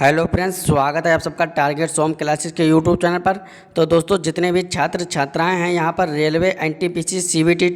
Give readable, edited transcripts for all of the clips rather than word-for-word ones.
Hello friends, स्वागत है आप सबका टारगेट सोम क्लासेस के यूट्यूब चैनल पर। तो दोस्तों, जितने भी छात्र छात्राएं हैं यहाँ पर रेलवे एनटीपीसी सीबीटी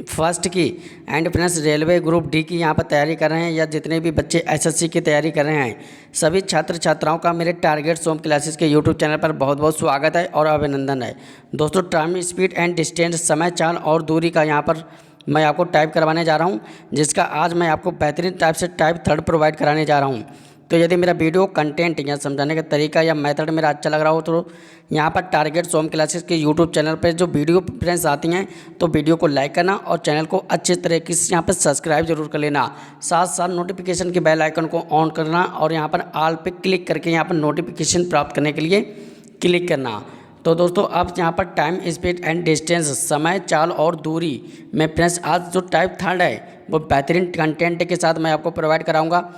फर्स्ट की and friends railway group D की यहाँ पर तैयारी कर रहे हैं, या जितने भी बच्चे एसएससी की तैयारी कर रहे हैं, सभी छात्र छात्राओं का मेरे टारगेट सोम क्लासेस के यूट्यूब चैनल पर बहुत बहुत स्वागत है और अभिनंदन है। दोस्तों, टाइम, स्पीड एंड डिस्टेंस, समय, चाल और दूरी का यहाँ पर मैं आपको टाइप करवाने जा रहा हूँ, जिसका आज मैं आपको बेहतरीन टाइप से टाइप थर्ड प्रोवाइड कराने जा रहा हूँ। तो यदि मेरा वीडियो कंटेंट या समझाने का तरीका या मेथड मेरा अच्छा लग रहा हो तो यहाँ पर टारगेट सोम क्लासेस के यूट्यूब चैनल पर जो वीडियो फ्रेंड्स आती हैं तो वीडियो को लाइक करना और चैनल को अच्छे तरीके से यहाँ पर सब्सक्राइब जरूर कर लेना। साथ साथ नोटिफिकेशन के बेल आइकन को ऑन करना और यहाँ पर ऑल पे क्लिक करके यहाँ पर नोटिफिकेशन प्राप्त करने के लिए क्लिक करना। तो दोस्तों, अब यहाँ पर टाइम, स्पीड एंड डिस्टेंस, समय, चाल और दूरी में फ्रेंड्स आज जो टाइप थर्ड है वो बेहतरीन कंटेंट के साथ मैं आपको प्रोवाइड कराऊंगा।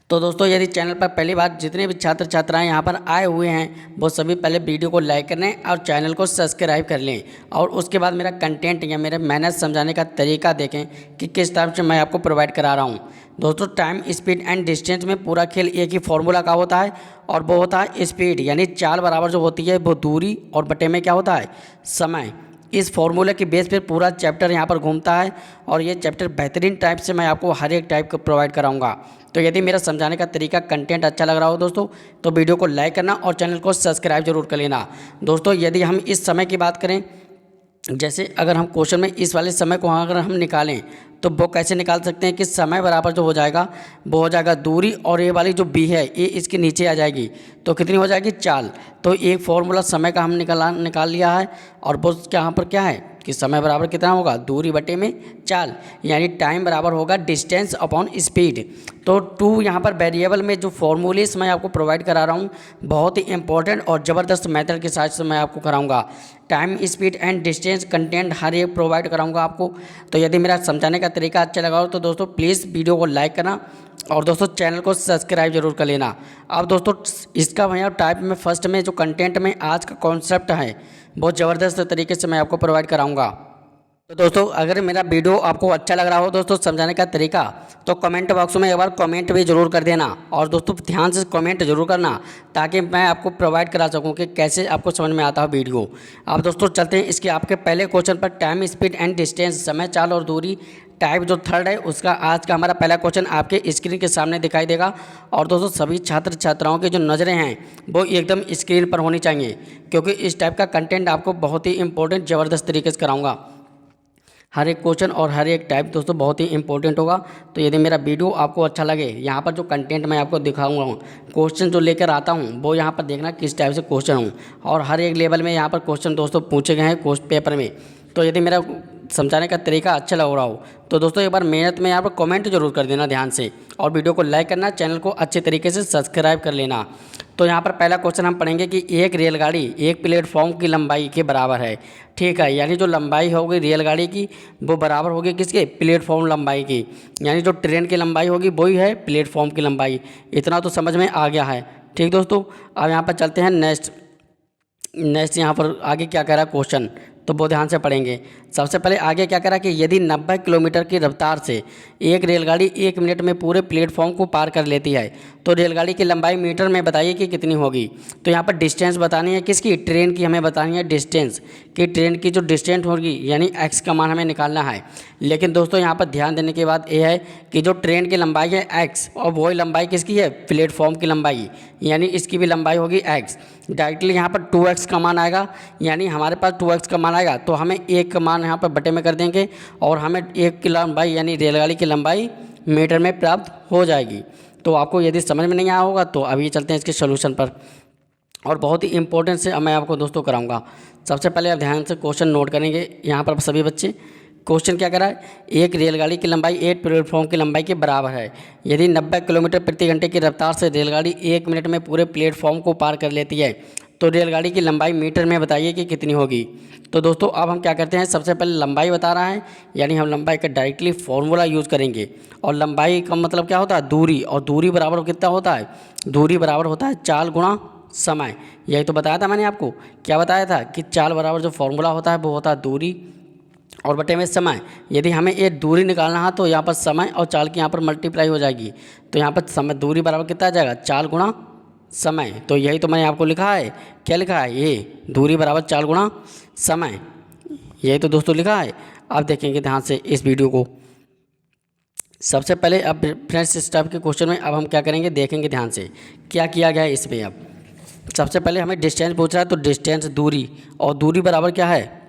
तो दोस्तों, यदि चैनल पर पहली बार जितने भी छात्र छात्राएं यहाँ पर आए हुए हैं वो सभी पहले वीडियो को लाइक कर लें और चैनल को सब्सक्राइब कर लें, और उसके बाद मेरा कंटेंट या मेरे मेहनत समझाने का तरीका देखें कि किस टाइप से मैं आपको प्रोवाइड करा रहा हूँ। दोस्तों, टाइम, स्पीड एंड डिस्टेंस में पूरा खेल एक ही फॉर्मूला का होता है, और वो होता है स्पीड, यानी चाल बराबर जो होती है वो दूरी, और बटे में क्या होता है, समय। इस फॉर्मूले के बेस पर पूरा चैप्टर यहाँ पर घूमता है, और ये चैप्टर बेहतरीन टाइप से मैं आपको हर एक टाइप को प्रोवाइड कराऊंगा। तो यदि मेरा समझाने का तरीका, कंटेंट अच्छा लग रहा हो दोस्तों, तो वीडियो को लाइक करना और चैनल को सब्सक्राइब जरूर कर लेना। दोस्तों, यदि हम इस समय की बात करें, जैसे अगर हम क्वेश्चन में इस वाले समय को अगर हम निकालें तो वो कैसे निकाल सकते हैं कि समय बराबर जो हो जाएगा वो हो जाएगा दूरी, और ये वाली जो बी है ये इसके नीचे आ जाएगी, तो कितनी हो जाएगी, चाल। तो एक फॉर्मूला समय का हम निकाल लिया है, और वो यहाँ पर क्या है कि समय बराबर कितना होगा, दूरी बटे में चाल, यानी टाइम बराबर होगा डिस्टेंस अपॉन स्पीड। तो टू यहाँ पर वेरिएबल में जो फॉर्मूलेस मैं आपको प्रोवाइड करा रहा हूँ बहुत ही इंपॉर्टेंट और ज़बरदस्त मेथड के साथ से मैं आपको कराऊंगा। Time, speed and distance content हर एक प्रोवाइड कराऊंगा आपको। तो यदि मेरा समझाने का तरीका अच्छा लगा हो तो दोस्तों प्लीज़ वीडियो को लाइक करना और दोस्तों चैनल को सब्सक्राइब जरूर कर लेना। अब दोस्तों, इसका भैया टाइप में फर्स्ट में जो कंटेंट में आज का कॉन्सेप्ट है बहुत ज़बरदस्त तरीके से मैं आपको प्रोवाइड कराऊंगा। तो दोस्तों, अगर मेरा वीडियो आपको अच्छा लग रहा हो दोस्तों समझाने का तरीका, तो कमेंट बॉक्स में एक बार कमेंट भी ज़रूर कर देना, और दोस्तों ध्यान से कमेंट जरूर करना ताकि मैं आपको प्रोवाइड करा सकूं कि कैसे आपको समझ में आता है वीडियो। अब दोस्तों चलते हैं इसके आपके पहले क्वेश्चन पर। टाइम, स्पीड एंड डिस्टेंस, समय, चाल और दूरी, टाइप जो थर्ड है उसका आज का हमारा पहला क्वेश्चन आपके स्क्रीन के सामने दिखाई देगा। और दोस्तों, सभी छात्र छात्राओं की जो नज़रें हैं वो एकदम स्क्रीन पर होनी चाहिए, क्योंकि इस टाइप का कंटेंट आपको बहुत ही इंपॉर्टेंट ज़बरदस्त तरीके से कराऊंगा। हर एक क्वेश्चन और हर एक टाइप दोस्तों बहुत ही इंपॉर्टेंट होगा। तो यदि मेरा वीडियो आपको अच्छा लगे, यहाँ पर जो कंटेंट मैं आपको दिखाऊंगा, क्वेश्चन जो लेकर आता हूँ वो यहाँ पर देखना किस टाइप से क्वेश्चन हूँ, और हर एक लेवल में यहाँ पर क्वेश्चन दोस्तों पूछे गए हैं क्वेश्चन पेपर में। तो यदि मेरा समझाने का तरीका अच्छा लग रहा हो तो दोस्तों एक बार मेहनत में यहाँ पर कमेंट जरूर कर देना ध्यान से, और वीडियो को लाइक करना, चैनल को अच्छे तरीके से सब्सक्राइब कर लेना। तो यहाँ पर पहला क्वेश्चन हम पढ़ेंगे कि एक रेलगाड़ी एक प्लेटफॉर्म की लंबाई के बराबर है। ठीक है, यानी जो लंबाई होगी रेलगाड़ी की वो बराबर होगी किसके, प्लेटफॉर्म लंबाई की, यानी जो ट्रेन की लंबाई होगी वही है प्लेटफॉर्म की लंबाई। इतना तो समझ में आ गया है। ठीक दोस्तों, अब यहाँ पर चलते हैं नेक्स्ट यहाँ पर आगे क्या कह रहा है क्वेश्चन, तो वो ध्यान से पढ़ेंगे। सबसे पहले आगे क्या कह रहा है कि यदि 90 किलोमीटर की रफ्तार से एक रेलगाड़ी 1 मिनट में पूरे प्लेटफॉर्म को पार कर लेती है तो रेलगाड़ी की लंबाई मीटर में बताइए कि कितनी होगी। तो यहाँ पर डिस्टेंस बतानी है किसकी, ट्रेन की हमें बतानी है डिस्टेंस, कि ट्रेन की जो डिस्टेंस होगी यानी एक्स का मान हमें निकालना है। लेकिन दोस्तों यहाँ पर ध्यान देने की बात यह है कि जो ट्रेन की लंबाई है एक्स, और वही लंबाई किसकी है, प्लेटफॉर्म की लंबाई, यानी इसकी भी लंबाई होगी एक्स। डायरेक्टली यहाँ पर 2x का मान आएगा, यानी हमारे पास 2x का मान आएगा तो हमें एक का मान यहाँ पर बटे में कर देंगे, और हमें एक की लंबाई यानी रेलगाड़ी की लंबाई मीटर में प्राप्त हो जाएगी। तो आपको यदि समझ में नहीं आया होगा तो अभी चलते हैं इसके सोल्यूशन पर, और बहुत ही इंपॉर्टेंट से मैं आपको दोस्तों कराऊंगा। सबसे पहले आप ध्यान से क्वेश्चन नोट करेंगे यहाँ पर सभी बच्चे। क्वेश्चन क्या कह रहा है, एक रेलगाड़ी की लंबाई एक प्लेटफॉर्म की लंबाई के बराबर है। यदि 90 किलोमीटर प्रति घंटे की रफ्तार से रेलगाड़ी 1 मिनट में पूरे प्लेटफॉर्म को पार कर लेती है तो रेलगाड़ी की लंबाई मीटर में बताइए कि कितनी होगी। तो दोस्तों अब हम क्या करते हैं, सबसे पहले लंबाई बता रहा है, यानी हम लंबाई का डायरेक्टली फॉर्मूला यूज़ करेंगे। और लंबाई का मतलब क्या होता है, दूरी, और दूरी बराबर कितना होता है, दूरी बराबर होता है चाल गुणा समय। यही तो बताया था मैंने आपको, क्या बताया था कि चाल बराबर जो फॉर्मूला होता है वो होता है दूरी और बटे में समय। यदि हमें ये दूरी निकालना है तो यहाँ पर समय और चाल की यहाँ पर मल्टीप्लाई हो जाएगी, तो यहाँ पर समय दूरी बराबर कितना आ जाएगा, चाल गुणा समय। तो यही तो मैंने आपको लिखा है, क्या लिखा है, ये दूरी बराबर चाल गुणा समय, यही तो दोस्तों लिखा है। अब देखेंगे ध्यान से इस वीडियो को। सबसे पहले अब फ्रेंड्स इस टाइप के क्वेश्चन में अब हम क्या करेंगे, देखेंगे ध्यान से क्या किया गया है इसमें। अब सबसे पहले हमें डिस्टेंस पूछ रहा है, तो डिस्टेंस दूरी, और दूरी बराबर क्या है,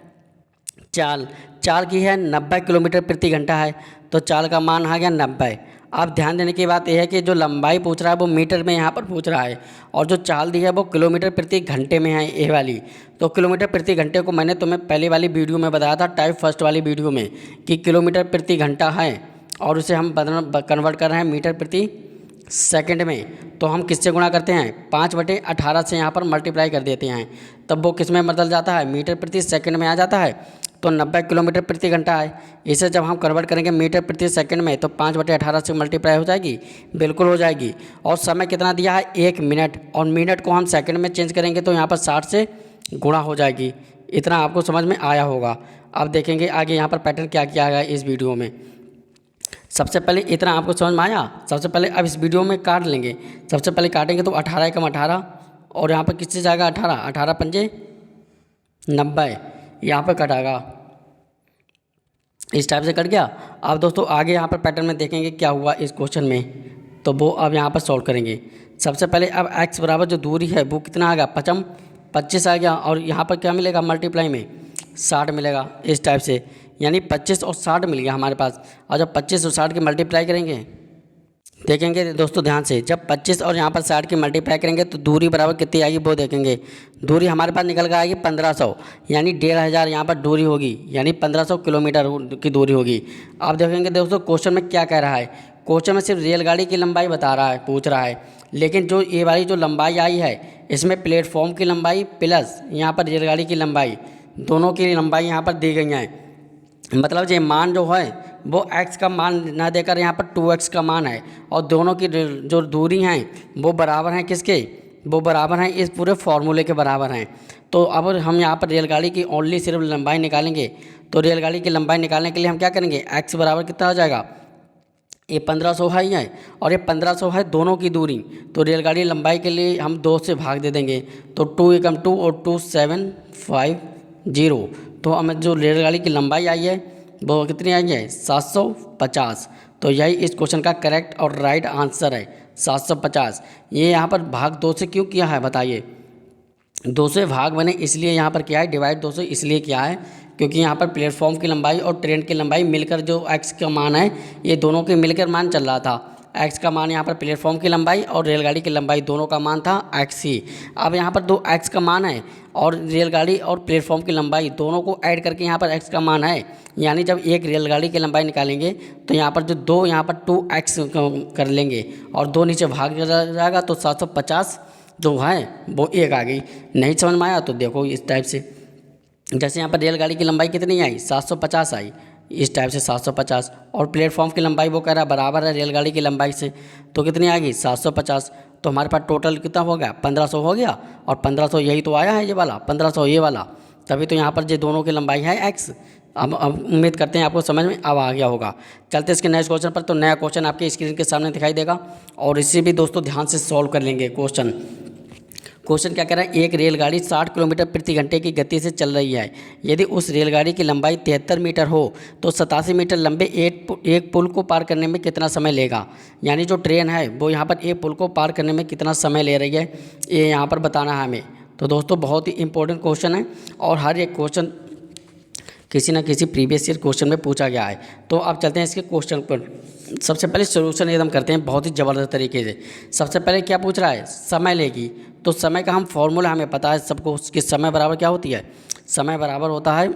चाल। चाल की है 90 किलोमीटर प्रति घंटा है, तो चाल का मान आ गया 90। अब ध्यान देने की बात यह है कि जो लंबाई पूछ रहा है वो मीटर में यहाँ पर पूछ रहा है, और जो चाल दी है वो किलोमीटर प्रति घंटे में है ये वाली। तो किलोमीटर प्रति घंटे को मैंने तुम्हें पहले वाली वीडियो में बताया था, टाइप फर्स्ट वाली वीडियो में, कि किलोमीटर प्रति घंटा है और उसे हम कन्वर्ट कर रहे हैं मीटर प्रति सेकंड में। तो हम किससे गुणा करते हैं, 5/18 से यहाँ पर मल्टीप्लाई कर देते हैं, तब वो किस में बदल जाता है, मीटर प्रति सेकंड में आ जाता है। तो 90 किलोमीटर प्रति घंटा है, इसे जब हम कन्वर्ट करेंगे मीटर प्रति सेकंड में तो 5/18 से मल्टीप्लाई हो जाएगी, बिल्कुल हो जाएगी। और समय कितना दिया है, 1 मिनट, और मिनट को हम सेकंड में चेंज करेंगे तो यहाँ पर 60 से गुणा हो जाएगी। इतना आपको समझ में आया होगा। अब देखेंगे आगे यहाँ पर पैटर्न क्या किया गया है इस वीडियो में। सबसे पहले इतना आपको समझ में आया। सबसे पहले अब इस वीडियो में काट लेंगे। सबसे पहले काटेंगे तो 18 एकम 18, और यहाँ पर किससे जाएगा 18, 18 पंजे 90, यहाँ पर कटागा, इस टाइप से कट गया। अब दोस्तों आगे यहाँ पर पैटर्न में देखेंगे क्या हुआ इस क्वेश्चन में, तो वो अब यहाँ पर सॉल्व करेंगे। सबसे पहले अब x बराबर जो दूरी है वो कितना आ गया, 25 आ गया, और यहाँ पर क्या मिलेगा मल्टीप्लाई में 60 मिलेगा, इस टाइप से। यानी 25 और 60 मिल गया हमारे पास। और जब 25 और 60 की मल्टीप्लाई करेंगे, देखेंगे दोस्तों ध्यान से, जब 25 और यहाँ पर 60 की मल्टीप्लाई करेंगे तो दूरी बराबर कितनी आएगी वो देखेंगे। दूरी हमारे पास निकल कर आएगी 1500, यानी 1500 यहाँ पर दूरी होगी, यानी 1500 किलोमीटर की दूरी होगी। अब देखेंगे दोस्तों क्वेश्चन में क्या कह रहा है। क्वेश्चन में सिर्फ रेलगाड़ी की लंबाई बता रहा है, पूछ रहा है, लेकिन जो ये वाली जो लंबाई आई है इसमें प्लेटफॉर्म की लंबाई प्लस यहाँ पर रेलगाड़ी की लंबाई, दोनों की लंबाई यहाँ पर दी गई हैं। मतलब ये मान जो है वो x का मान ना देकर यहाँ पर 2x का मान है, और दोनों की जो दूरी हैं वो बराबर हैं किसके, वो बराबर हैं इस पूरे फार्मूले के बराबर हैं। तो अब हम यहाँ पर रेलगाड़ी की ओनली सिर्फ लंबाई निकालेंगे। तो रेलगाड़ी की लंबाई निकालने के लिए हम क्या करेंगे, x बराबर कितना हो जाएगा, ये 1500 है ही है, और ये 1500 है दोनों की दूरी। तो रेलगाड़ी लंबाई के लिए हम 2 से भाग दे देंगे, तो 2 एकम 2 और 2750। तो हमें जो रेलगाड़ी की लंबाई आई है वो कितनी आई है, 750। तो यही इस क्वेश्चन का करेक्ट और राइट आंसर है, 750। ये यहाँ पर भाग 2 से क्यों किया है बताइए, 2 से भाग मैंने इसलिए यहाँ पर किया है, डिवाइड 2 से इसलिए किया है क्योंकि यहाँ पर प्लेटफॉर्म की लंबाई और ट्रेन की लंबाई मिलकर जो x का मान है ये दोनों के मिलकर मान चल रहा था। x का मान यहाँ पर प्लेटफॉर्म की लंबाई और रेलगाड़ी की लंबाई दोनों का मान था x ही। अब यहाँ पर 2x का मान है और रेलगाड़ी और प्लेटफॉर्म की लंबाई दोनों को ऐड करके यहाँ पर x का मान है, यानी जब एक रेलगाड़ी की लंबाई निकालेंगे तो यहाँ पर जो 2 यहाँ पर 2x कर लेंगे और 2 नीचे भाग जाएगा, तो 750 जो है वो 1 आ गई। नहीं समझ में आया तो देखो इस टाइप से, जैसे यहाँ पर रेलगाड़ी की लंबाई कितनी आई, 750 आई, इस टाइप से 750, और प्लेटफॉर्म की लंबाई वो कह रहा है बराबर है रेलगाड़ी की लंबाई से, तो कितनी आ गई 750। तो हमारे पास टोटल कितना हो गया, 1500 हो गया, और 1500 यही तो आया है ये वाला, 1500 ये वाला, तभी तो यहाँ पर ये दोनों की लंबाई है x। अब उम्मीद करते हैं आपको समझ में अब आ गया होगा। चलते इसके नए क्वेश्चन पर। तो नया क्वेश्चन आपके स्क्रीन के सामने दिखाई देगा और इसे भी दोस्तों ध्यान से सॉल्व कर लेंगे। क्वेश्चन क्या कह रहा है, एक रेलगाड़ी 60 किलोमीटर प्रति घंटे की गति से चल रही है। यदि उस रेलगाड़ी की लंबाई 73 मीटर हो तो 87 मीटर लंबे एक पुल को पार करने में कितना समय लेगा। यानी जो ट्रेन है वो यहाँ पर एक पुल को पार करने में कितना समय ले रही है ये यहाँ पर बताना है हमें। तो दोस्तों बहुत ही इंपॉर्टेंट क्वेश्चन है और हर एक क्वेश्चन किसी न किसी प्रीवियस ईयर क्वेश्चन में पूछा गया है। तो अब चलते हैं इसके क्वेश्चन पर। सबसे पहले सोल्यूशन एकदम करते हैं बहुत ही ज़बरदस्त तरीके से। सबसे पहले क्या पूछ रहा है, समय लेगी। तो समय का हम फॉर्मूला हमें पता है सबको कि समय बराबर क्या होती है, समय बराबर होता है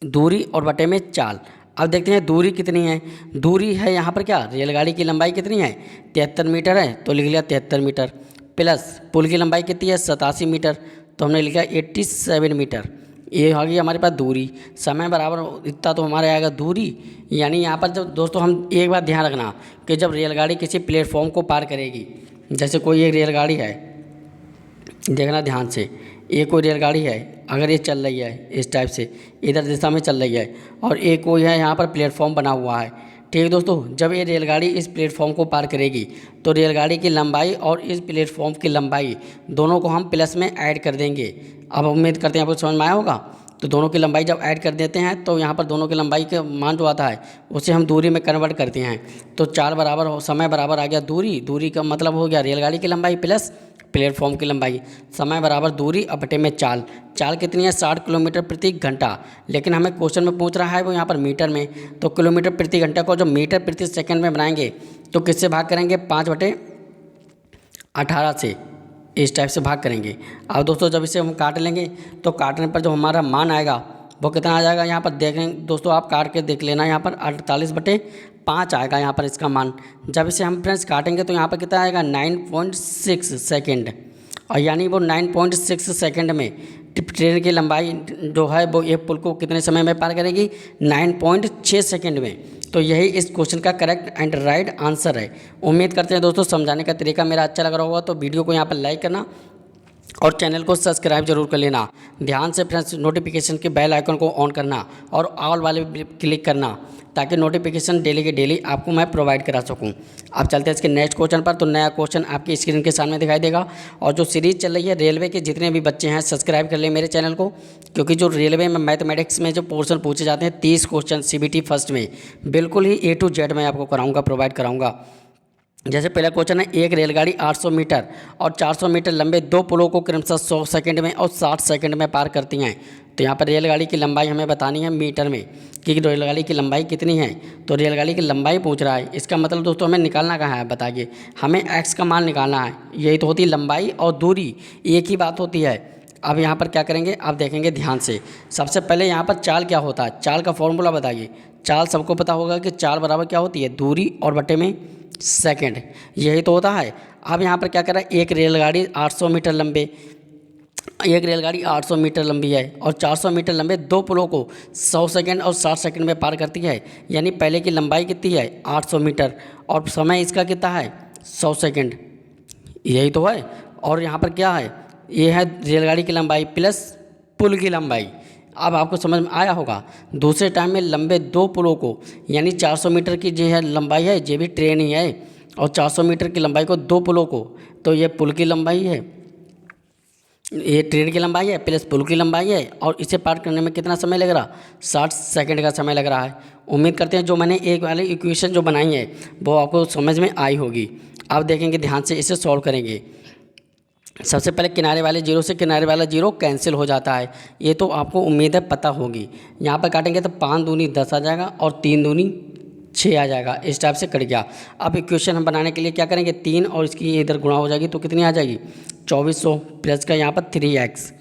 दूरी और बटे में चाल। अब देखते हैं दूरी कितनी है। दूरी है यहाँ पर क्या, रेलगाड़ी की लंबाई कितनी है 73 मीटर है, तो लिख लिया 73 मीटर, प्लस पुल की लंबाई कितनी है 87 मीटर, तो हमने लिखा 87 मीटर। ये आ गई हमारे पास दूरी। समय बराबर इतना तो हमारे आएगा दूरी। यानी यहाँ पर जब दोस्तों हम एक बात ध्यान रखना कि जब रेलगाड़ी किसी प्लेटफॉर्म को पार करेगी, जैसे कोई एक रेलगाड़ी है, देखना ध्यान से, ये कोई रेलगाड़ी है, अगर ये चल रही है इस टाइप से इधर दिशा में चल रही है, और एक कोई है यहाँ पर प्लेटफॉर्म बना हुआ है, ठीक है दोस्तों, जब ये रेलगाड़ी इस प्लेटफॉर्म को पार करेगी तो रेलगाड़ी की लंबाई और इस प्लेटफॉर्म की लंबाई दोनों को हम प्लस में ऐड कर देंगे। अब उम्मीद करते हैं आपको समझ में आया होगा। तो दोनों की लंबाई जब ऐड कर देते हैं तो यहाँ पर दोनों की लंबाई के मान जो आता है उसे हम दूरी में कन्वर्ट करते हैं। तो 4 बराबर समय बराबर आ गया दूरी, दूरी का मतलब हो गया रेलगाड़ी की लंबाई प्लस प्लेटफॉर्म की लंबाई, समय बराबर दूरी अब बटे में चाल। चाल कितनी है? 60 किलोमीटर प्रति घंटा, लेकिन हमें क्वेश्चन में पूछ रहा है वो यहाँ पर मीटर में। तो किलोमीटर प्रति घंटा को जब मीटर प्रति सेकंड में बनाएंगे तो किससे भाग करेंगे? 5/18 से, इस टाइप से भाग करेंगे। अब दोस्तों जब इसे हम काट लेंगे तो काटने पर जो हमारा मान आएगा वो कितना आ जाएगा? यहाँ पर देखें दोस्तों, आप काट के देख लेना, यहाँ पर 48/5 आएगा यहाँ पर इसका मान। जब इसे हम फ्रेंड्स काटेंगे तो यहाँ पर कितना आएगा? 9.6 सेकेंड। और यानी वो 9.6 सेकेंड में ट्रेन की लंबाई जो है वो एक पुल को कितने समय में पार करेगी? 9.6 सेकेंड में। तो यही इस क्वेश्चन का करेक्ट एंड राइट आंसर है। उम्मीद करते हैं दोस्तों समझाने का तरीका मेरा अच्छा लग रहा होगा। तो वीडियो को यहाँ पर लाइक करना और चैनल को सब्सक्राइब जरूर कर लेना। ध्यान से फ्रेंड्स नोटिफिकेशन के बेल आइकन को ऑन करना और ऑल वाले क्लिक करना, ताकि नोटिफिकेशन डेली के डेली आपको मैं प्रोवाइड करा सकूं। अब चलते हैं इसके नेक्स्ट क्वेश्चन पर। तो नया क्वेश्चन आपकी स्क्रीन के सामने दिखाई देगा। और जो सीरीज़ चल रही है रेलवे के, जितने भी बच्चे हैं सब्सक्राइब कर लें मेरे चैनल को, क्योंकि जो रेलवे में मैथमेटिक्स में जो पोर्शन पूछे जाते हैं 30 क्वेश्चन CBT फर्स्ट में, बिल्कुल ही A to Z मैं आपको कराऊँगा, प्रोवाइड कराऊँगा। जैसे पहला क्वेश्चन है, एक रेलगाड़ी 800 मीटर और 400 मीटर लंबे दो पुलों को क्रमशः 100 सेकंड में और 60 सेकंड में पार करती हैं। तो यहाँ पर रेलगाड़ी की लंबाई हमें बतानी है मीटर में कि रेलगाड़ी की लंबाई कितनी है। तो रेलगाड़ी की लंबाई पूछ रहा है, इसका मतलब दोस्तों हमें निकालना कहाँ है बताइए? हमें x का मान निकालना है। यही तो होती है लंबाई और दूरी, एक ही बात होती है। अब यहाँ पर क्या करेंगे आप देखेंगे ध्यान से। सबसे पहले यहाँ पर चाल क्या होता है? चाल का फॉर्मूला बताइए। चाल सबको पता होगा कि चाल बराबर क्या होती है? दूरी और बटे में सेकंड, यही तो होता है। अब यहाँ पर क्या कर रहा है? एक रेलगाड़ी 800 मीटर लंबी है और 400 मीटर लंबे दो पुलों को 100 सेकंड और 60 सेकंड में पार करती है। यानी पहले की लंबाई कितनी है? 800 मीटर और समय इसका कितना है? 100 सेकंड, यही तो है। और यहाँ पर क्या है? ये है रेलगाड़ी की लंबाई प्लस पुल की लंबाई। अब आपको समझ में आया होगा। दूसरे टाइम में लंबे दो पुलों को, यानी 400 मीटर की जो है लंबाई है, ये भी ट्रेन ही है, और 400 मीटर की लंबाई को दो पुलों को, तो ये पुल की लंबाई है, ये ट्रेन की लंबाई है प्लस पुल की लंबाई है। और इसे पार करने में कितना समय लग रहा? 60 सेकंड का समय लग रहा है। उम्मीद करते हैं जो मैंने एक वाली इक्वेशन जो बनाई है वो आपको समझ में आई होगी। अब देखेंगे ध्यान से, इसे सॉल्व करेंगे। सबसे पहले किनारे वाले जीरो से किनारे वाला जीरो कैंसिल हो जाता है, ये तो आपको उम्मीद है पता होगी। यहाँ पर काटेंगे तो 5 दूनी 10 आ जाएगा और 3 दूनी 6 आ जाएगा, इस टाइप से कट गया। अब इक्वेशन हम बनाने के लिए क्या करेंगे? 3 और इसकी इधर गुणा हो जाएगी तो कितनी आ जाएगी? 2400 प्लस का यहाँ पर 3x,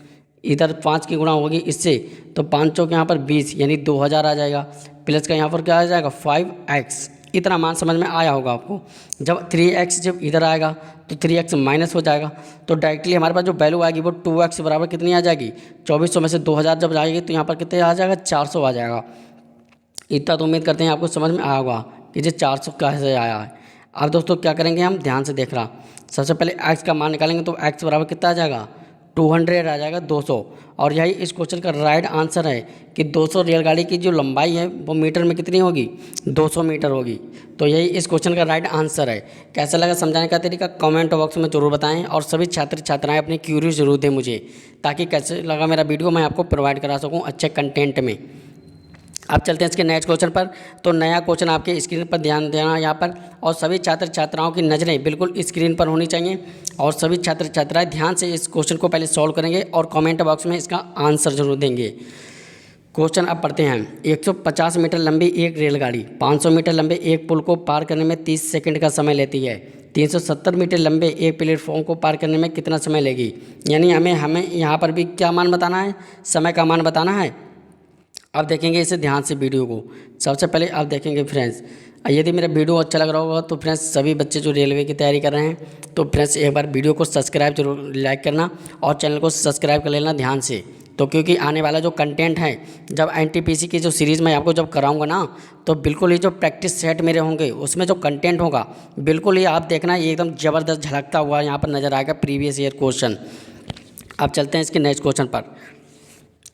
इधर 5 की गुणा होगी इससे तो 5 चौक यहाँ पर 20 यानी 2000 आ जाएगा, प्लस का यहाँ पर क्या आ जाएगा? 5x। इतना मान समझ में आया होगा आपको। जब 3x जब इधर आएगा तो 3x माइनस हो जाएगा, तो डायरेक्टली हमारे पास जो वैल्यू आएगी वो 2x बराबर कितनी आ जाएगी? 2400 में से 2000 जब जाएगी तो यहाँ पर कितने आ जाएगा? 400 आ जाएगा। इतना तो उम्मीद करते हैं आपको समझ में आया होगा कि ये 400 कैसे आया है। अब दोस्तों क्या करेंगे हम? ध्यान से देख रहा। सबसे पहले x का मान निकालेंगे तो x बराबर कितना आ जाएगा? 200 आ जाएगा, 200। और यही इस क्वेश्चन का राइट आंसर है कि 200 रेलगाड़ी की जो लंबाई है वो मीटर में कितनी होगी? 200 मीटर होगी। तो यही इस क्वेश्चन का राइट आंसर है। कैसा लगा समझाने का तरीका कमेंट बॉक्स में ज़रूर बताएं। और सभी छात्र छात्राएं अपनी क्यूरी ज़रूर दें मुझे, ताकि कैसे लगा मेरा वीडियो मैं आपको प्रोवाइड करा सकूँ अच्छे कंटेंट में। अब चलते हैं इसके नेक्स्ट क्वेश्चन पर। तो नया क्वेश्चन आपके स्क्रीन पर ध्यान देना यहाँ पर, और सभी छात्र छात्राओं की नज़रें बिल्कुल स्क्रीन पर होनी चाहिए। और सभी छात्र छात्राएं ध्यान से इस क्वेश्चन को पहले सॉल्व करेंगे और कमेंट बॉक्स में इसका आंसर जरूर देंगे। क्वेश्चन अब पढ़ते हैं। 150 मीटर लंबी एक रेलगाड़ी 500 मीटर लंबे एक पुल को पार करने में 30 सेकंड का समय लेती है। 370 मीटर लंबे एक प्लेटफॉर्म को पार करने में कितना समय लेगी? यानी हमें यहाँ पर भी क्या मान बताना है? समय का मान बताना है। अब देखेंगे इसे ध्यान से वीडियो को। सबसे पहले आप देखेंगे फ्रेंड्स, यदि मेरा वीडियो अच्छा लग रहा होगा तो फ्रेंड्स सभी बच्चे जो रेलवे की तैयारी कर रहे हैं तो फ्रेंड्स एक बार वीडियो को सब्सक्राइब जरूर लाइक करना और चैनल को सब्सक्राइब कर लेना ध्यान से। तो क्योंकि आने वाला जो कंटेंट है, जब NTPC की जो सीरीज़ मैं आपको जब कराऊंगा ना, तो बिल्कुल ही जो प्रैक्टिस सेट मेरे होंगे उसमें जो कंटेंट होगा बिल्कुल ही आप देखना एकदम ज़बरदस्त झलकता हुआ यहाँ पर नज़र आएगा प्रीवियस ईयर क्वेश्चन। अब चलते हैं इसके नेक्स्ट क्वेश्चन पर।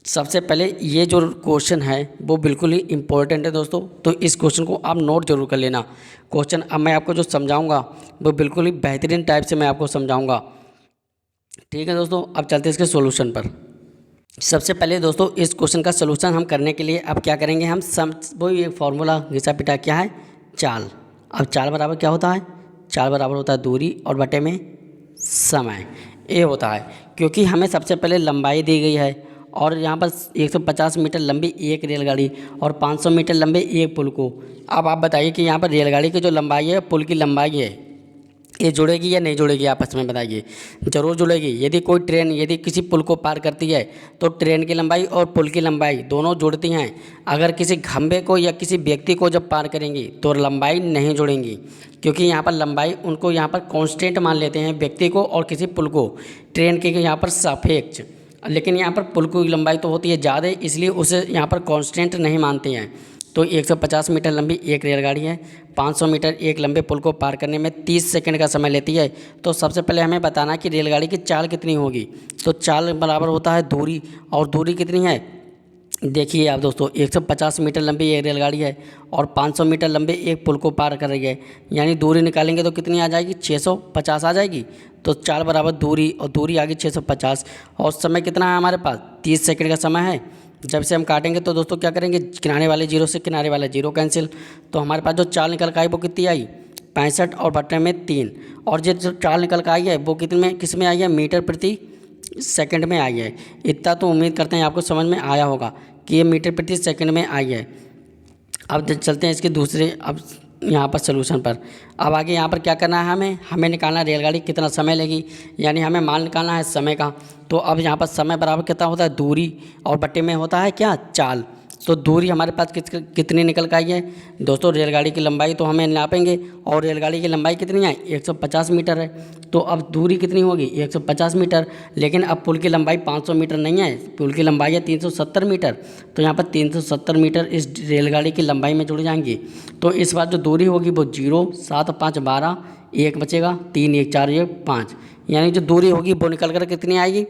सबसे पहले ये जो क्वेश्चन है वो बिल्कुल ही इम्पोर्टेंट है दोस्तों, तो इस क्वेश्चन को आप नोट जरूर कर लेना। क्वेश्चन अब मैं आपको जो समझाऊंगा वो बिल्कुल ही बेहतरीन टाइप से मैं आपको समझाऊंगा। ठीक है दोस्तों, अब चलते हैं इसके सॉल्यूशन पर। सबसे पहले दोस्तों इस क्वेश्चन का सलूशन हम करने के लिए अब क्या करेंगे, हम वो ये फार्मूला घिसा पिटा क्या है, चाल। अब चाल बराबर क्या होता है, चाल बराबर होता है दूरी और बटे में समय, ये होता है। क्योंकि हमें सबसे पहले लंबाई दी गई है और यहाँ पर 150 मीटर लंबी एक रेलगाड़ी और 500 मीटर लंबे एक पुल को। अब आप बताइए कि यहाँ पर रेलगाड़ी की जो लंबाई है, पुल की लंबाई है, ये जुड़ेगी या नहीं जुड़ेगी, आपस में बताइए। जरूर जुड़ेगी। यदि कोई ट्रेन यदि किसी पुल को पार करती है तो ट्रेन की लंबाई और पुल की लंबाई दोनों जुड़ती हैं। अगर किसी खंभे को या किसी व्यक्ति को जब पार करेंगी तो लंबाई नहीं जुड़ेंगी, क्योंकि यहाँ पर लंबाई उनको यहाँ पर कांस्टेंट मान लेते हैं, व्यक्ति को और किसी पुल को, ट्रेन के यहाँ पर सापेक्ष। लेकिन यहाँ पर पुल की लंबाई तो होती है ज़्यादा, इसलिए उसे यहाँ पर कांस्टेंट नहीं मानते हैं। तो 150 मीटर लंबी एक रेलगाड़ी है, 500 मीटर एक लंबे पुल को पार करने में 30 सेकंड का समय लेती है। तो सबसे पहले हमें बताना कि रेलगाड़ी की चाल कितनी होगी। तो चाल बराबर होता है दूरी, और दूरी कितनी है, देखिए आप दोस्तों 150 मीटर लंबी एक रेलगाड़ी है और 500 मीटर लंबे एक पुल को पार कर रही है, यानी दूरी निकालेंगे तो कितनी आ जाएगी, 650 आ जाएगी। तो चाल बराबर दूरी, और दूरी आ गई 650, और समय कितना है हमारे पास, 30 सेकंड का समय है। जब से हम काटेंगे तो दोस्तों क्या करेंगे, किनारे वाले जीरो से किनारे वाले जीरो कैंसिल, तो हमारे पास जो चाल निकल कर आई वो कितनी आई, 65 और बटे में 3। और जो चाल निकल कर आई है वो कितने में, किस में आई है, मीटर प्रति सेकंड में आई है। इतना तो उम्मीद करते हैं आपको समझ में आया होगा कि ये मीटर प्रति सेकंड में आई है। अब चलते हैं इसके दूसरे अब यहाँ पर सलूशन पर। अब आगे यहाँ पर क्या करना है, हमें निकालना है रेलगाड़ी कितना समय लेगी, यानी हमें मान निकालना है समय का। तो अब यहाँ पर समय बराबर कितना होता है, दूरी और बटे में होता है क्या, चाल। तो दूरी हमारे पास कितनी निकल कर आई है दोस्तों, रेलगाड़ी की लंबाई तो हमें नापेंगे, और रेलगाड़ी की लंबाई कितनी है, 150 मीटर है। तो अब दूरी कितनी होगी, 150 मीटर। लेकिन अब पुल की लंबाई 500 मीटर नहीं है, पुल की लंबाई है 370 मीटर। तो यहाँ पर 370 मीटर इस रेलगाड़ी की लंबाई में जुड़ जाएंगी। तो इस बार जो दूरी होगी वो 0, 7, 5, 12, 1 बचेगा, 3, 1, 4, 1, 5, यानी जो दूरी होगी वो निकल कर कितनी आएगी,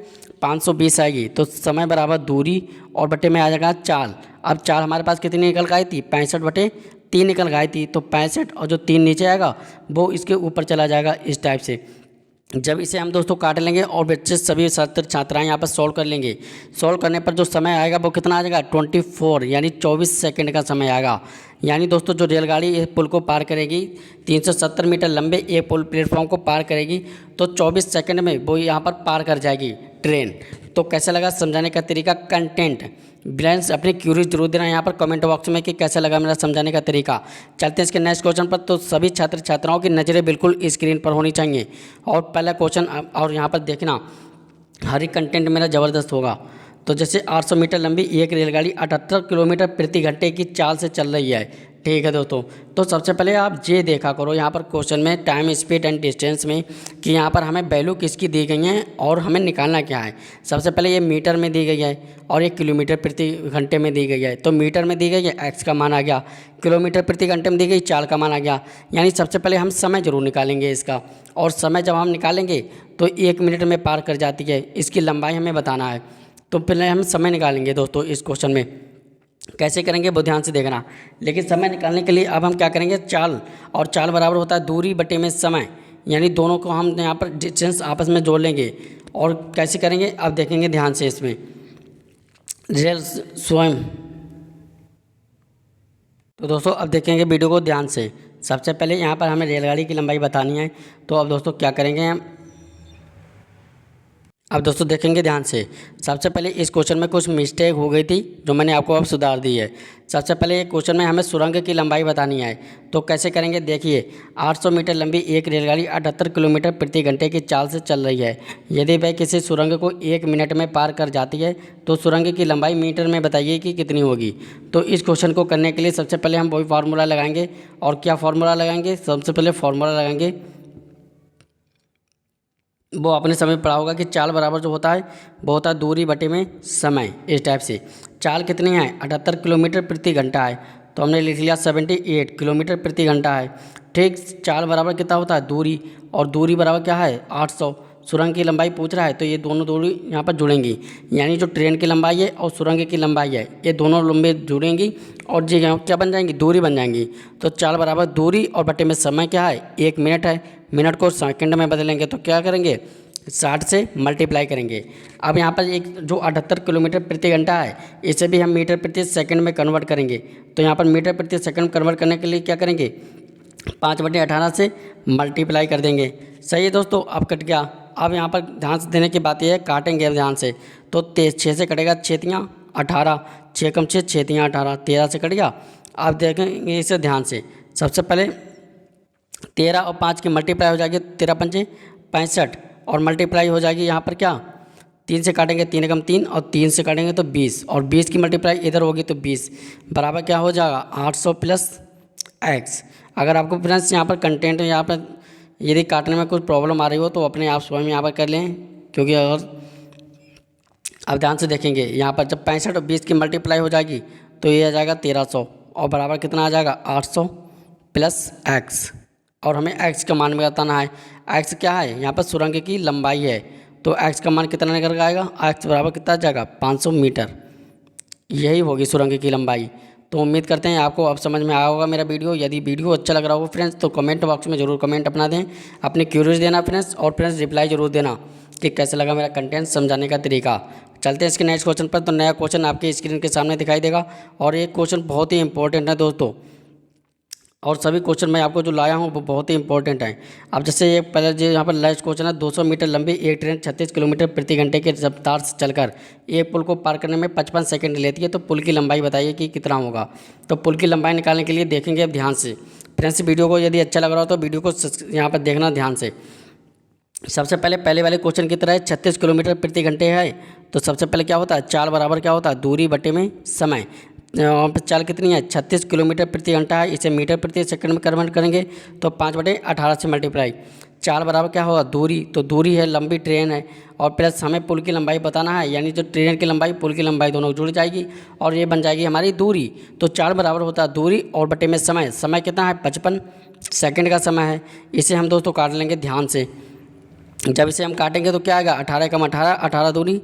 520 आएगी। तो समय बराबर दूरी और बटे में आ जाएगा चाल। अब चाल हमारे पास कितनी निकल कर आई थी, 65 बटे 3 निकल कर आई थी। तो 65 और जो 3 नीचे आएगा वो इसके ऊपर चला जाएगा इस टाइप से। जब इसे हम दोस्तों काट लेंगे और बच्चे सभी छात्र छात्राएं यहाँ पर सॉल्व कर लेंगे, सॉल्व करने पर जो समय आएगा वो कितना आ जाएगा, 24 यानी 24 सेकंड का समय आएगा। यानी दोस्तों जो रेलगाड़ी इस पुल को पार करेगी, 370 मीटर लंबे एक पुल प्लेटफॉर्म को पार करेगी, तो 24 सेकंड में वो यहाँ पर पार कर जाएगी ट्रेन। तो कैसा लगा समझाने का तरीका, कंटेंट फ्रेंड्स अपनी क्यूरीज जरूर देना यहाँ पर कमेंट बॉक्स में कि कैसा लगा मेरा समझाने का तरीका। चलते हैं इसके नेक्स्ट क्वेश्चन पर। तो सभी छात्र छात्राओं की नज़रें बिल्कुल स्क्रीन पर होनी चाहिए, और पहला क्वेश्चन और यहाँ पर देखना, हर एक कंटेंट मेरा ज़बरदस्त होगा। तो जैसे 800 मीटर लंबी एक रेलगाड़ी 78 किलोमीटर प्रति घंटे की चाल से चल रही है, ठीक है दोस्तों। तो सबसे पहले आप ये देखा करो यहाँ पर क्वेश्चन में टाइम स्पीड एंड डिस्टेंस में कि यहाँ पर हमें वैल्यू किसकी दी गई है और हमें निकालना क्या है। सबसे पहले ये मीटर में दी गई है और ये किलोमीटर प्रति घंटे में दी गई है। तो मीटर में दी गई है एक्स का मान आ गया, किलोमीटर प्रति घंटे में दी गई चाल का मान आ गया। यानी सबसे पहले हम समय जरूर निकालेंगे इसका, और समय जब हम निकालेंगे तो 1 मिनट में पार कर जाती है, इसकी लंबाई हमें बताना है। तो पहले हम समय निकालेंगे दोस्तों। इस क्वेश्चन में कैसे करेंगे वो ध्यान से देखना। लेकिन समय निकालने के लिए अब हम क्या करेंगे, चाल, और चाल बराबर होता है दूरी बटे में समय, यानी दोनों को हम यहाँ पर डिस्टेंस आपस में जोड़ लेंगे। और कैसे करेंगे अब देखेंगे ध्यान से इसमें। रेल स्वयं, तो दोस्तों अब देखेंगे वीडियो को ध्यान से। सबसे पहले यहाँ पर हमें रेलगाड़ी की लंबाई बतानी है। तो अब दोस्तों क्या करेंगे हम, अब दोस्तों देखेंगे ध्यान से। सबसे पहले इस क्वेश्चन में कुछ मिस्टेक हो गई थी जो मैंने आपको अब सुधार दी है। सबसे पहले एक क्वेश्चन में हमें सुरंग की लंबाई बतानी है। तो कैसे करेंगे, देखिए 800 मीटर लंबी एक रेलगाड़ी 78 किलोमीटर प्रति घंटे की चाल से चल रही है। यदि वह किसी सुरंग को 1 मिनट में पार कर जाती है तो सुरंग की लंबाई मीटर में बताइए कि कितनी होगी। तो इस क्वेश्चन को करने के लिए सबसे पहले हम वही फार्मूला लगाएंगे। और क्या फार्मूला लगाएंगे, सबसे पहले फार्मूला लगाएंगे, वो आपने समय पढ़ा होगा कि चाल बराबर जो होता है वो होता है दूरी बटे में समय। इस टाइप से चाल कितनी है, 78 किलोमीटर प्रति घंटा है, तो हमने लिख लिया 78 किलोमीटर प्रति घंटा है। ठीक, चाल बराबर कितना होता है, दूरी, और दूरी बराबर क्या है 800। सुरंग की लंबाई पूछ रहा है तो ये दोनों दूरी यहाँ पर जुड़ेंगी, यानी जो ट्रेन की लंबाई है और सुरंग की लंबाई है ये दोनों लंबे जुड़ेंगी और ये क्या बन जाएंगी, दूरी बन जाएंगी। तो चाल बराबर दूरी और बटे में समय क्या है, 1 मिनट है। मिनट को सेकंड में बदलेंगे तो क्या करेंगे, 60 से मल्टीप्लाई करेंगे। अब यहाँ पर एक जो 78 किलोमीटर प्रति घंटा है इसे भी हम मीटर प्रति सेकंड में कन्वर्ट करेंगे। तो यहाँ पर मीटर प्रति सेकंड कन्वर्ट करने के लिए क्या करेंगे, 5/18 से मल्टीप्लाई कर देंगे। सही है दोस्तों, अब कट गया। अब यहाँ पर ध्यान से देने की बात यह है, काटेंगे अब ध्यान से। तो 6 से कटेगा 6 18, 6 कम 6 6 18, 13 से कट गया। अब देखेंगे इसे ध्यान से। सबसे पहले 13 और 5 की मल्टीप्लाई हो जाएगी, 13 पंचे 65 और मल्टीप्लाई हो जाएगी यहाँ पर क्या, 3 से काटेंगे 3 कम 3 और 3 से काटेंगे तो 20 और 20 की मल्टीप्लाई इधर होगी तो 20 बराबर क्या हो जाएगा 800 प्लस x। अगर आपको फ्रेंड्स यहाँ पर कंटेंट यहाँ पर यदि काटने में कुछ प्रॉब्लम आ रही हो तो अपने आप स्वयं यहाँ पर कर लें, क्योंकि अगर अब ध्यान से देखेंगे यहाँ पर जब 65 और 20 की मल्टीप्लाई हो जाएगी तो ये आ जाएगा 1300 और बराबर कितना आ जाएगा 800 प्लस x। और हमें x का मान बताना है। x क्या है, यहाँ पर सुरंग की लंबाई है तो x का मान कितना निकल आएगा, x बराबर कितना आ जाएगा 500 मीटर, यही होगी सुरंग की लंबाई। तो उम्मीद करते हैं आपको अब समझ में आया होगा मेरा वीडियो। यदि वीडियो अच्छा लग रहा हो फ्रेंड्स तो कमेंट बॉक्स में ज़रूर कमेंट अपना दें, अपनी क्यूरीज देना फ्रेंड्स, और फ्रेंड्स रिप्लाई ज़रूर देना कि कैसे लगा मेरा कंटेंट समझाने का तरीका। चलते हैं इसके नेक्स्ट क्वेश्चन पर। तो नया क्वेश्चन आपकी स्क्रीन के सामने दिखाई देगा और ये क्वेश्चन बहुत ही इंपॉर्टेंट है दोस्तों, और सभी क्वेश्चन मैं आपको जो लाया हूँ वो बहुत ही इंपॉर्टेंट है। अब जैसे ये पहले जो यहाँ पर लास्ट क्वेश्चन है, 200 मीटर लंबी एक ट्रेन 36 किलोमीटर प्रति घंटे के रफ्तार से चलकर एक पुल को पार करने में 55 सेकंड लेती है, तो पुल की लंबाई बताइए कि कितना होगा। तो पुल की लंबाई निकालने के लिए देखेंगे अब ध्यान से। फ्रेंड्स वीडियो को यदि अच्छा लग रहा हो तो वीडियो को यहाँ पर देखना ध्यान से। सबसे पहले वाले क्वेश्चन की तरह है 36 किलोमीटर प्रति घंटे है, तो सबसे पहले क्या होता है, चाल बराबर क्या होता है, दूरी बटे में समय। वहाँ पर चाल कितनी है, 36 किलोमीटर प्रति घंटा है, इसे मीटर प्रति सेकंड में कन्वर्ट करेंगे तो 5/18 से मल्टीप्लाई। चाल बराबर क्या होगा, दूरी, तो दूरी है, लंबी ट्रेन है, और प्लस हमें पुल की लंबाई बताना है, यानी जो ट्रेन की लंबाई पुल की लंबाई दोनों जुड़ जाएगी और ये बन जाएगी हमारी दूरी। तो चाल बराबर होता है दूरी और बटे में समय। समय कितना है, 55 सेकेंड का समय है। इसे हम दोस्तों काट लेंगे ध्यान से। जब इसे हम काटेंगे तो क्या आएगा, 18 कम 18, 18 दूनी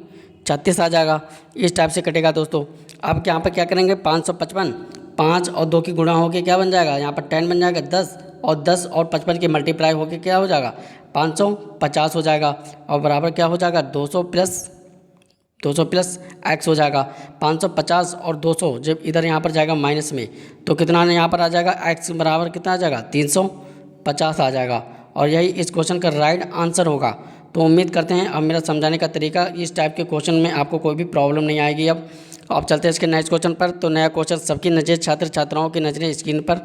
36 आ जाएगा। इस टाइप से कटेगा दोस्तों। अब यहाँ पर क्या करेंगे, 555, 5 और 2 की गुणा होकर क्या बन जाएगा, यहाँ पर 10 बन जाएगा 10, और 10 और 55 की मल्टीप्लाई होकर क्या हो जाएगा, 550 हो जाएगा, और बराबर क्या हो जाएगा 200 प्लस x हो जाएगा। 550 और 200 जब इधर यहाँ पर जाएगा माइनस में तो कितना यहाँ पर आ जाएगा, x बराबर कितना आ जाएगा 350 आ जाएगा, और यही इस क्वेश्चन का राइट आंसर होगा। तो उम्मीद करते हैं अब मेरा समझाने का तरीका, इस टाइप के क्वेश्चन में आपको कोई भी प्रॉब्लम नहीं आएगी। अब चलते हैं इसके नेक्स्ट क्वेश्चन पर। तो नया क्वेश्चन सबकी नज़र, छात्र छात्राओं की नज़रें स्क्रीन पर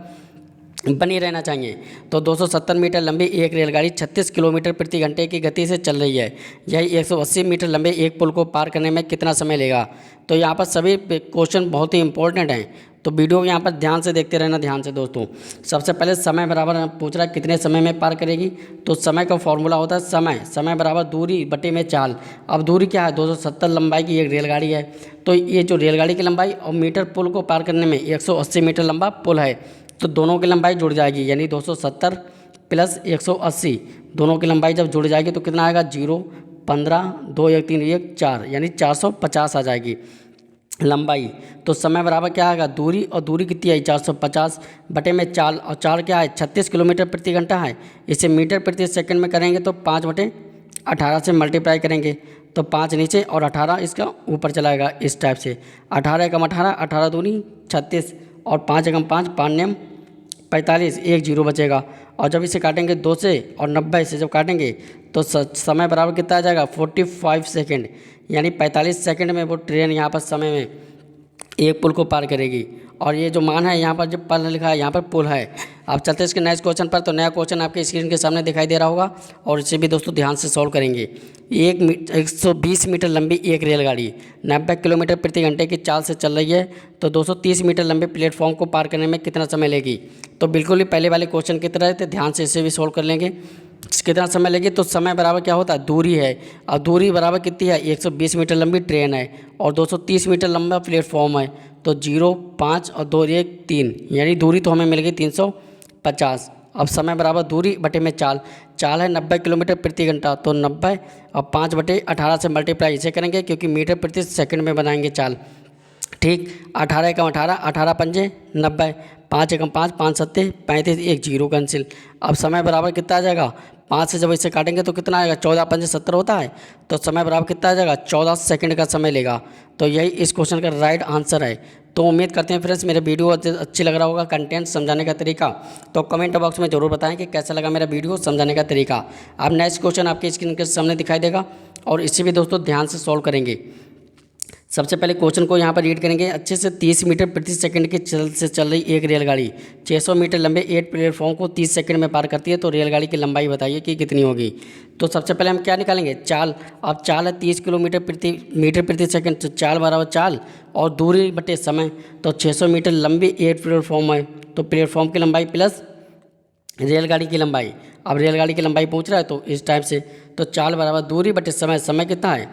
बनी रहना चाहिए। तो 270 मीटर लंबी एक रेलगाड़ी 36 किलोमीटर प्रति घंटे की गति से चल रही है। यही 180 मीटर लंबे एक पुल को पार करने में कितना समय लेगा। तो यहाँ पर सभी क्वेश्चन बहुत ही इंपॉर्टेंट हैं, तो वीडियो यहाँ पर ध्यान से देखते रहना ध्यान से दोस्तों। सबसे पहले समय बराबर पूछ रहा है कितने समय में पार करेगी। तो समय का फॉर्मूला होता है समय बराबर दूरी बटे में चाल। अब दूरी क्या है, 270 लंबाई की एक रेलगाड़ी है, तो ये जो रेलगाड़ी की लंबाई और मीटर पुल को पार करने में 180 मीटर लंबा पुल है, तो दोनों की लंबाई जुड़ जाएगी, यानी 270 प्लस 180 दोनों की लंबाई जब जुड़ जाएगी तो कितना आएगा, 0, 15, 2, 1, 3, 1, 4, यानी 450 आ जाएगी लंबाई। तो समय बराबर क्या आएगा, दूरी, और दूरी कितनी है 450 बटे में चाल, और चाल क्या है 36 किलोमीटर प्रति घंटा है, इसे मीटर प्रति सेकंड में करेंगे तो 5/18 से मल्टीप्लाई करेंगे तो 5 नीचे और 18 इसका ऊपर चलाएगा इस टाइप से। 18 कम 18, 18 दूनी 36, और 5 कम 5, 5 नेम 45, एक जीरो बचेगा। और जब इसे काटेंगे 2 से और 90 से जब काटेंगे तो समय बराबर कितना आ जाएगा, 45 सेकेंड, यानी 45 सेकंड में वो ट्रेन यहाँ पर समय में एक पुल को पार करेगी। और ये जो मान है यहाँ पर जो पल लिखा है यहाँ पर पुल है। अब चलते हैं इसके नेक्स्ट क्वेश्चन पर। तो नया क्वेश्चन आपके स्क्रीन के सामने दिखाई दे रहा होगा और इसे भी दोस्तों ध्यान से सॉल्व करेंगे। 120 मीटर लंबी एक रेलगाड़ी 90 किलोमीटर प्रति घंटे की चाल से चल रही है, तो 230 मीटर लंबे प्लेटफॉर्म को पार करने में कितना समय लेगी। तो बिल्कुल ही पहले वाले क्वेश्चन की तरह ध्यान से इसे भी सॉल्व कर लेंगे। कितना समय लेगी, तो समय बराबर क्या होता है, दूरी है, और दूरी बराबर कितनी है, 120 मीटर लंबी ट्रेन है और 230 मीटर लंबा प्लेटफॉर्म है, तो 0, 5 और 2, 1, 3, यानी दूरी तो हमें मिल गई 350। अब समय बराबर दूरी बटे में चाल, चाल है 90 किलोमीटर प्रति घंटा, तो 90 और 5/18 से मल्टीप्लाई इसे करेंगे क्योंकि मीटर प्रति सेकंड में बनाएंगे चाल। ठीक, 18 एकम 18, 18 पंजे 90, 5 एकम 5, 5 सत्ते 35, एक जीरो कैंसिल। अब समय बराबर कितना आ जाएगा, 5 से जब इसे काटेंगे तो कितना आएगा, 14 पंजे 70 होता है, तो समय बराबर कितना आ जाएगा, 14 सेकंड का समय लेगा। तो यही इस क्वेश्चन का राइट आंसर है। तो उम्मीद करते हैं फ्रेंड्स मेरा वीडियो अच्छी लग रहा होगा, कंटेंट समझाने का तरीका। तो कमेंट बॉक्स में ज़रूर बताएं कि कैसा लगा मेरा वीडियो समझाने का तरीका। अब नेक्स्ट क्वेश्चन आपके स्क्रीन के सामने दिखाई देगा और इसे भी दोस्तों ध्यान से सॉल्व करेंगे। सबसे पहले क्वेश्चन को यहाँ पर रीड करेंगे अच्छे से। 30 मीटर प्रति सेकंड की चल रही एक रेलगाड़ी 600 मीटर लंबे 8 प्लेटफॉर्म को 30 सेकंड में पार करती है, तो रेलगाड़ी की लंबाई बताइए कि कितनी होगी। तो सबसे पहले हम क्या निकालेंगे, चाल। अब चाल है 30 किलोमीटर प्रति सेकंड, तो चाल बराबर चाल और दूरी बटे समय, तो 600 मीटर लंबी 8 प्लेटफॉर्म है, तो प्लेटफॉर्म की लंबाई प्लस रेलगाड़ी की लंबाई। अब रेलगाड़ी की लंबाई पूछ रहा है तो इस टाइप से, तो चाल बराबर दूरी बटे समय, समय कितना है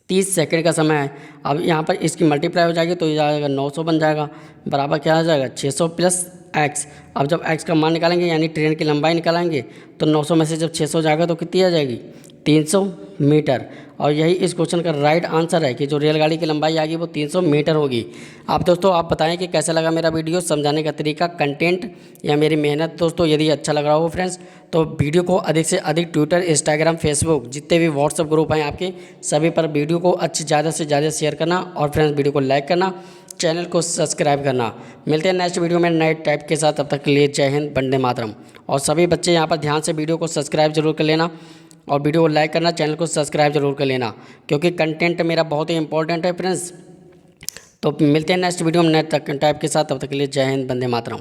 30 सेकंड का समय है। अब यहाँ पर इसकी मल्टीप्लाई हो जाएगी तो ये जाएगा 900 बन जाएगा, बराबर क्या आ जाएगा 600 प्लस एक्स। अब जब एक्स का मान निकालेंगे यानी ट्रेन की लंबाई निकालेंगे तो 900 में से जब 600 जाएगा तो कितनी आ जाएगी 300 मीटर। और यही इस क्वेश्चन का राइट आंसर है कि जो रेलगाड़ी की लंबाई आएगी वो 300 मीटर होगी। आप दोस्तों आप बताएं कि कैसा लगा मेरा वीडियो समझाने का तरीका, कंटेंट या मेरी मेहनत। दोस्तों यदि अच्छा लग रहा हो फ्रेंड्स तो वीडियो को अधिक से अधिक ट्विटर, इंस्टाग्राम, फेसबुक जितने भी व्हाट्सअप ग्रुप हैं आपके सभी पर वीडियो को ज़्यादा से ज़्यादा शेयर करना और फ्रेंड्स वीडियो को लाइक करना, चैनल को सब्सक्राइब करना। मिलते हैं नेक्स्ट वीडियो में नए टाइप के साथ, तब तक के लिए जय हिंद, वंदे मातरम। और सभी बच्चे यहाँ पर ध्यान से वीडियो को सब्सक्राइब जरूर कर लेना और वीडियो को लाइक करना, चैनल को सब्सक्राइब जरूर कर लेना क्योंकि कंटेंट मेरा बहुत ही इंपॉर्टेंट है फ्रेंड्स। तो मिलते हैं नेक्स्ट वीडियो में नए टाइप के साथ, तब तक के लिए जय हिंद, वंदे मातरम।